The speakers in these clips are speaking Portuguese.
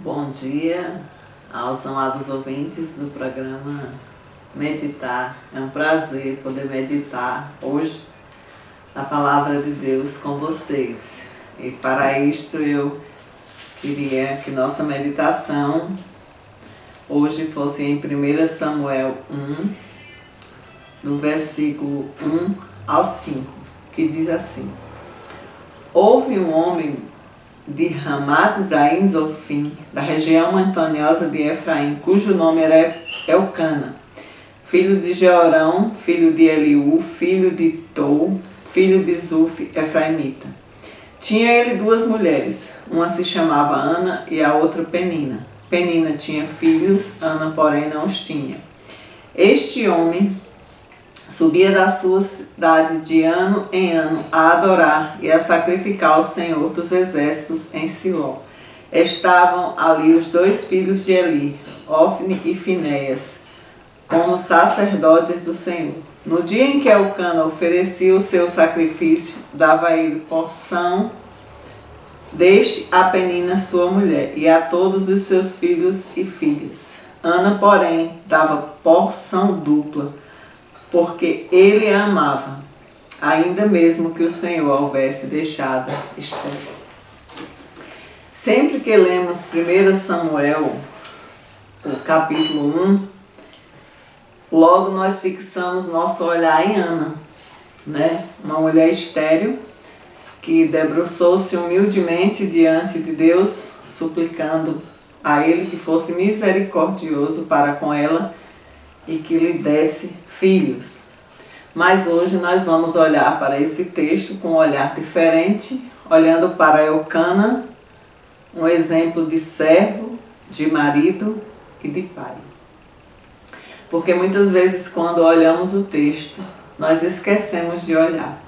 Bom dia aos amados ouvintes do programa Meditar. É um prazer poder meditar hoje a palavra de Deus com vocês. E para isto eu queria que nossa meditação hoje fosse em 1 Samuel 1, do versículo 1 ao 5, que diz assim: Houve um homem de Ramat Zaim Zofim, da região montanhosa de Efraim, cujo nome era Elcana, filho de Jeorão, filho de Eliú, filho de Tou, filho de Zuf, efraimita. Tinha ele duas mulheres, uma se chamava Ana e a outra Penina. Penina tinha filhos, Ana, porém, não os tinha. Este homem subia da sua cidade de ano em ano a adorar e a sacrificar ao Senhor dos Exércitos em Siló. Estavam ali os dois filhos de Eli, Ofni e Finéias, como sacerdotes do Senhor. No dia em que Elcana oferecia o seu sacrifício, dava a ele porção deste a Penina sua mulher e a todos os seus filhos e filhas. Ana, porém, dava porção dupla, porque ele a amava, ainda mesmo que o Senhor a houvesse deixado estéril. Sempre que lemos 1 Samuel, o capítulo 1, logo nós fixamos nosso olhar em Ana, né? Uma mulher estéril que debruçou-se humildemente diante de Deus, suplicando a Ele que fosse misericordioso para com ela e que lhe desse filhos. Mas hoje nós vamos olhar para esse texto com um olhar diferente, olhando para Elcana, um exemplo de servo, de marido e de pai. Porque muitas vezes quando olhamos o texto, nós esquecemos de olhar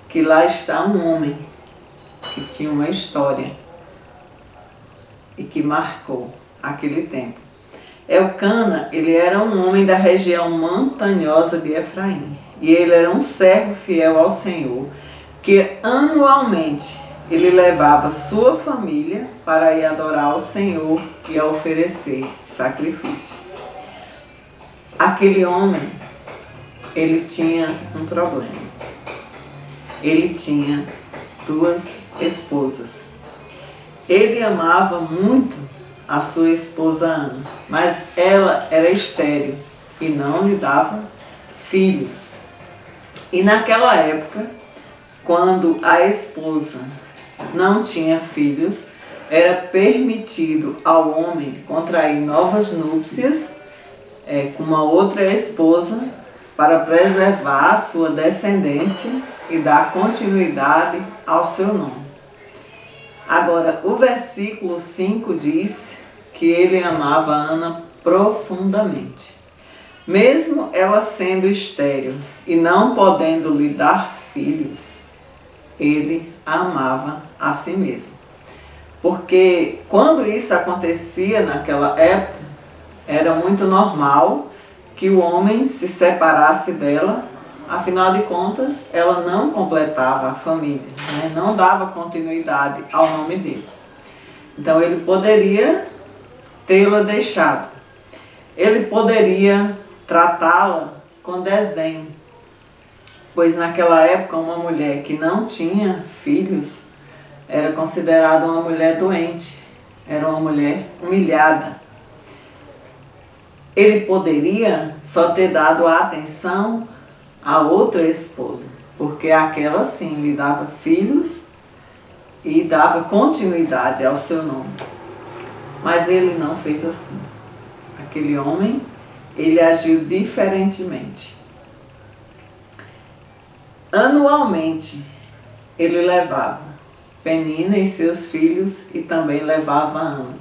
que lá está um homem que tinha uma história e que marcou aquele tempo. Elcana, ele era um homem da região montanhosa de Efraim, e ele era um servo fiel ao Senhor, que anualmente ele levava sua família para ir adorar ao Senhor e a oferecer sacrifício. Aquele homem, ele tinha um problema. Ele tinha duas esposas. Ele amava muito a sua esposa Ana, mas ela era estéril e não lhe dava filhos. E naquela época, quando a esposa não tinha filhos, era permitido ao homem contrair novas núpcias com uma outra esposa para preservar a sua descendência e dar continuidade ao seu nome. Agora, o versículo 5 diz que ele amava Ana profundamente. Mesmo ela sendo estéril e não podendo lhe dar filhos, ele a amava a si mesmo. Porque quando isso acontecia naquela época, era muito normal que o homem se separasse dela. Afinal de contas, ela não completava a família, né? Não dava continuidade ao nome dele. Então ele poderia tê-la deixado. Ele poderia tratá-la com desdém, pois naquela época uma mulher que não tinha filhos era considerada uma mulher doente, era uma mulher humilhada. Ele poderia só ter dado a atenção a outra esposa, porque aquela sim lhe dava filhos e dava continuidade ao seu nome. Mas ele não fez assim. Aquele homem, ele agiu diferentemente. Anualmente, ele levava Penina e seus filhos e também levava Ana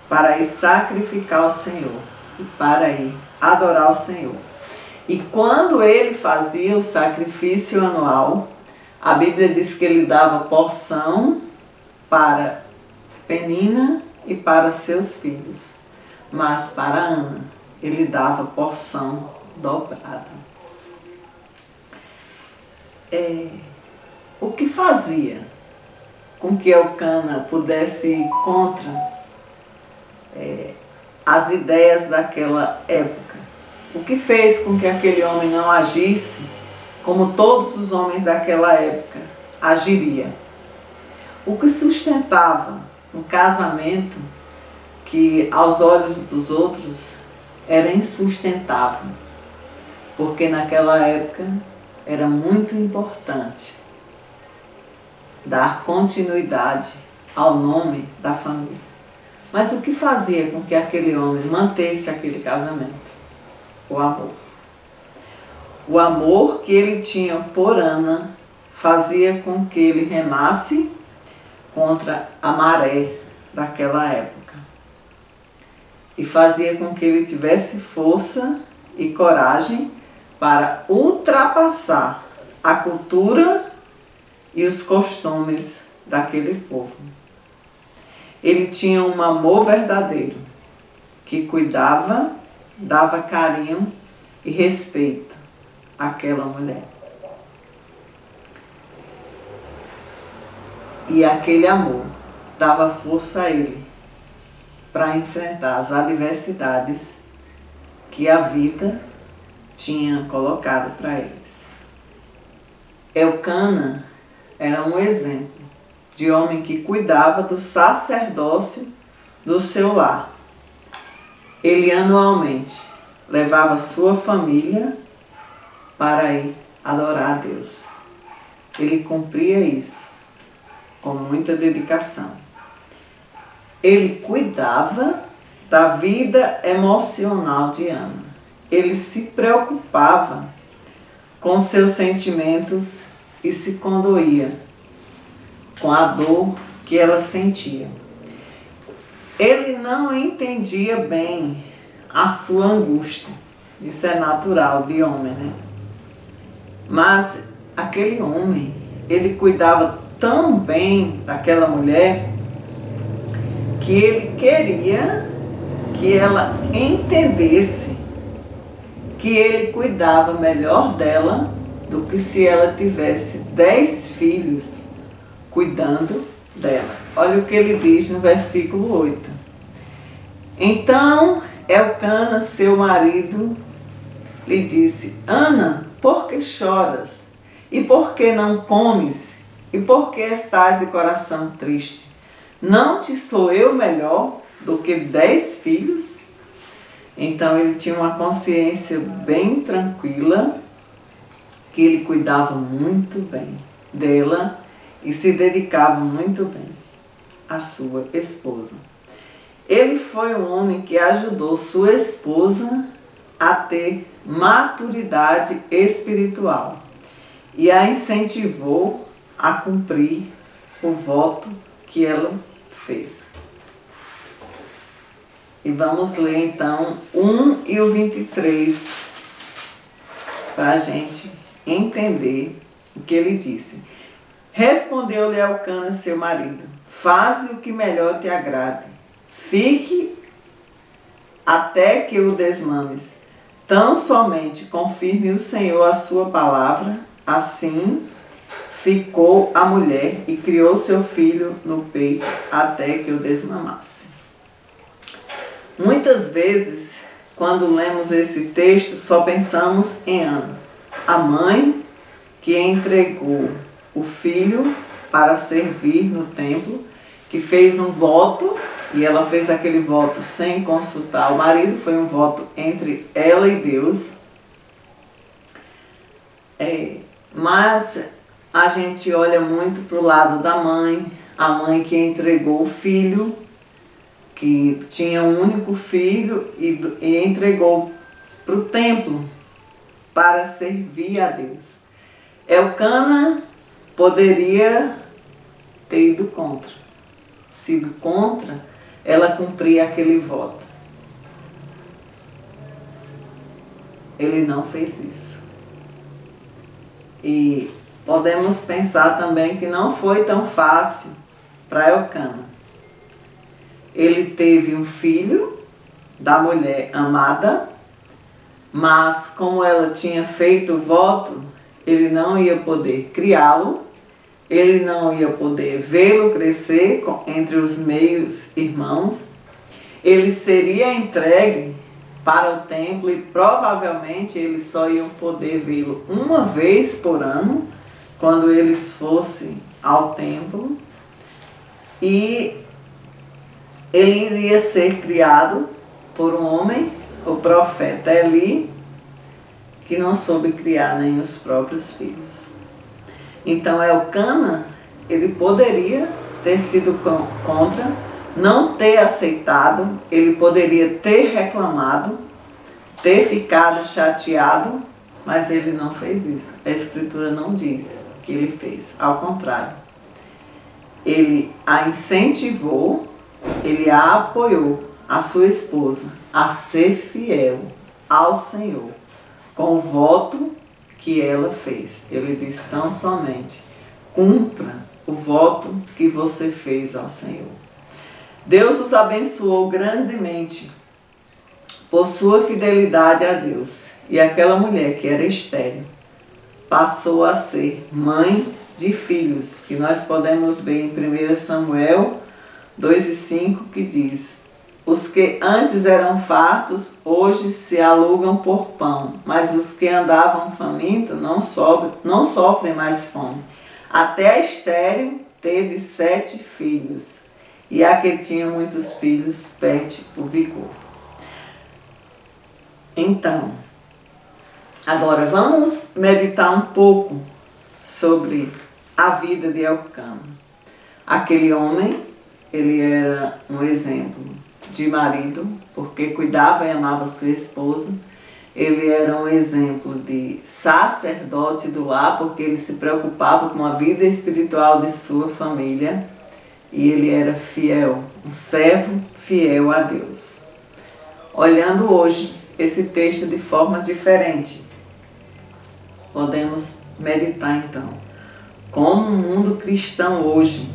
para ir sacrificar ao Senhor e para ir adorar o Senhor. E quando ele fazia o sacrifício anual, a Bíblia diz que ele dava porção para Penina e para seus filhos. Mas para Ana, ele dava porção dobrada. O que fazia com que Elcana pudesse ir contra as ideias daquela época. O que fez com que aquele homem não agisse como todos os homens daquela época agiriam? O que sustentava um casamento que aos olhos dos outros era insustentável, porque naquela época era muito importante dar continuidade ao nome da família. Mas o que fazia com que aquele homem mantesse aquele casamento? O amor. O amor que ele tinha por Ana fazia com que ele remasse contra a maré daquela época. E fazia com que ele tivesse força e coragem para ultrapassar a cultura e os costumes daquele povo. Ele tinha um amor verdadeiro, que cuidava, dava carinho e respeito àquela mulher. E aquele amor dava força a ele para enfrentar as adversidades que a vida tinha colocado para eles. Elcana era um exemplo de homem que cuidava do sacerdócio do seu lar. Ele anualmente levava sua família para ir adorar a Deus. Ele cumpria isso com muita dedicação. Ele cuidava da vida emocional de Ana. Ele se preocupava com seus sentimentos e se condoía com a dor que ela sentia. Ele não entendia bem a sua angústia. Isso é natural de homem, né? Mas aquele homem, ele cuidava tão bem daquela mulher que ele queria que ela entendesse que ele cuidava melhor dela do que se ela tivesse 10 filhos cuidando dela. Olha o que ele diz no versículo 8. Então Elcana, seu marido, lhe disse: Ana, por que choras? E por que não comes? E por que estás de coração triste? Não te sou eu melhor do que 10 filhos? Então ele tinha uma consciência bem tranquila, que ele cuidava muito bem dela e se dedicava muito bem à sua esposa. Ele foi um homem que ajudou sua esposa a ter maturidade espiritual e a incentivou a cumprir o voto que ela fez. E vamos ler então 1 e o 23 para a gente entender o que ele disse. Respondeu-lhe Elcana, seu marido: faze o que melhor te agrade. Fique até que o desmames. Tão somente confirme o Senhor a sua palavra. Assim ficou a mulher e criou seu filho no peito até que o desmamasse. Muitas vezes, quando lemos esse texto, só pensamos em Ana, a mãe que entregou o filho para servir no templo, que fez um voto, e ela fez aquele voto sem consultar o marido, foi um voto entre ela e Deus. Mas a gente olha muito para o lado da mãe, a mãe que entregou o filho, que tinha um único filho e entregou para o templo para servir a Deus. Elcana poderia ter sido contra ela cumprir aquele voto. Ele não fez isso. E podemos pensar também que não foi tão fácil para Elcana. Ele teve um filho da mulher amada, mas como ela tinha feito o voto, ele não ia poder criá-lo, ele não ia poder vê-lo crescer entre os meios irmãos, ele seria entregue para o templo e provavelmente eles só iam poder vê-lo uma vez por ano, quando eles fossem ao templo, e ele iria ser criado por um homem, o profeta Eli, que não soube criar nem os próprios filhos. Então Elcana, ele poderia ter sido contra, não ter aceitado, ele poderia ter reclamado, ter ficado chateado, mas ele não fez isso. A Escritura não diz que ele fez, ao contrário. Ele a incentivou, ele a apoiou, a sua esposa, a ser fiel ao Senhor, com o voto que ela fez. Ele diz tão somente: cumpra o voto que você fez ao Senhor. Deus os abençoou grandemente por sua fidelidade a Deus. E aquela mulher que era estéril passou a ser mãe de filhos, que nós podemos ver em 1 Samuel 2:5, que diz: os que antes eram fartos, hoje se alugam por pão, mas os que andavam famintos não sofrem mais fome. Até a estéril teve 7 filhos, e a que tinha muitos filhos perde o vigor. Então, agora vamos meditar um pouco sobre a vida de Elcana. Aquele homem, ele era um exemplo de marido, porque cuidava e amava sua esposa. Ele era um exemplo de sacerdote do lar, porque ele se preocupava com a vida espiritual de sua família. E ele era fiel, um servo fiel a Deus. Olhando hoje esse texto de forma diferente, podemos meditar então como o mundo cristão hoje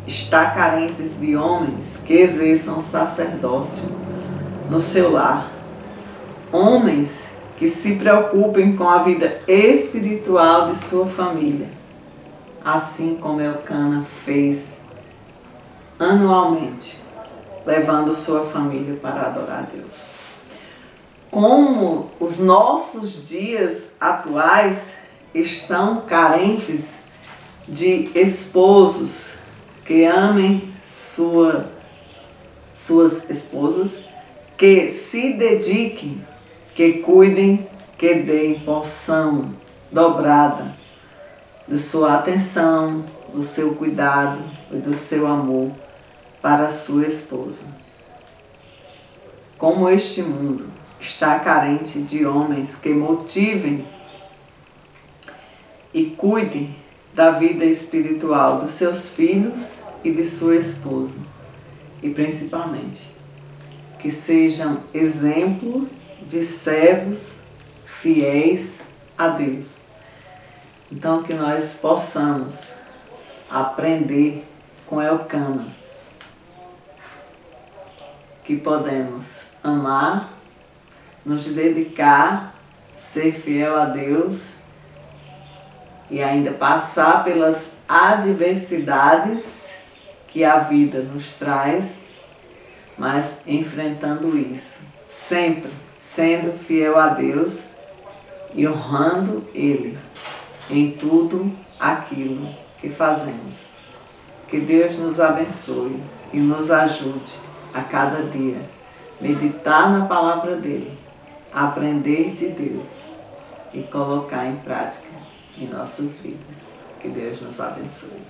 está carente de homens que exerçam sacerdócio no seu lar. Homens que se preocupem com a vida espiritual de sua família, assim como Elcana fez anualmente, levando sua família para adorar a Deus. Como os nossos dias atuais estão carentes de esposos que amem suas esposas, que se dediquem, que cuidem, que deem porção dobrada de sua atenção, do seu cuidado e do seu amor para a sua esposa. Como este mundo está carente de homens que motivem e cuidem da vida espiritual dos seus filhos e de sua esposa. E principalmente, que sejam exemplos de servos fiéis a Deus. Então, que nós possamos aprender com Elcana, que podemos amar, nos dedicar, ser fiel a Deus e ainda passar pelas adversidades que a vida nos traz, mas enfrentando isso, sempre sendo fiel a Deus e honrando Ele em tudo aquilo que fazemos. Que Deus nos abençoe e nos ajude a cada dia meditar na palavra dele, aprender de Deus e colocar em prática em nossas vidas. Que Deus nos abençoe.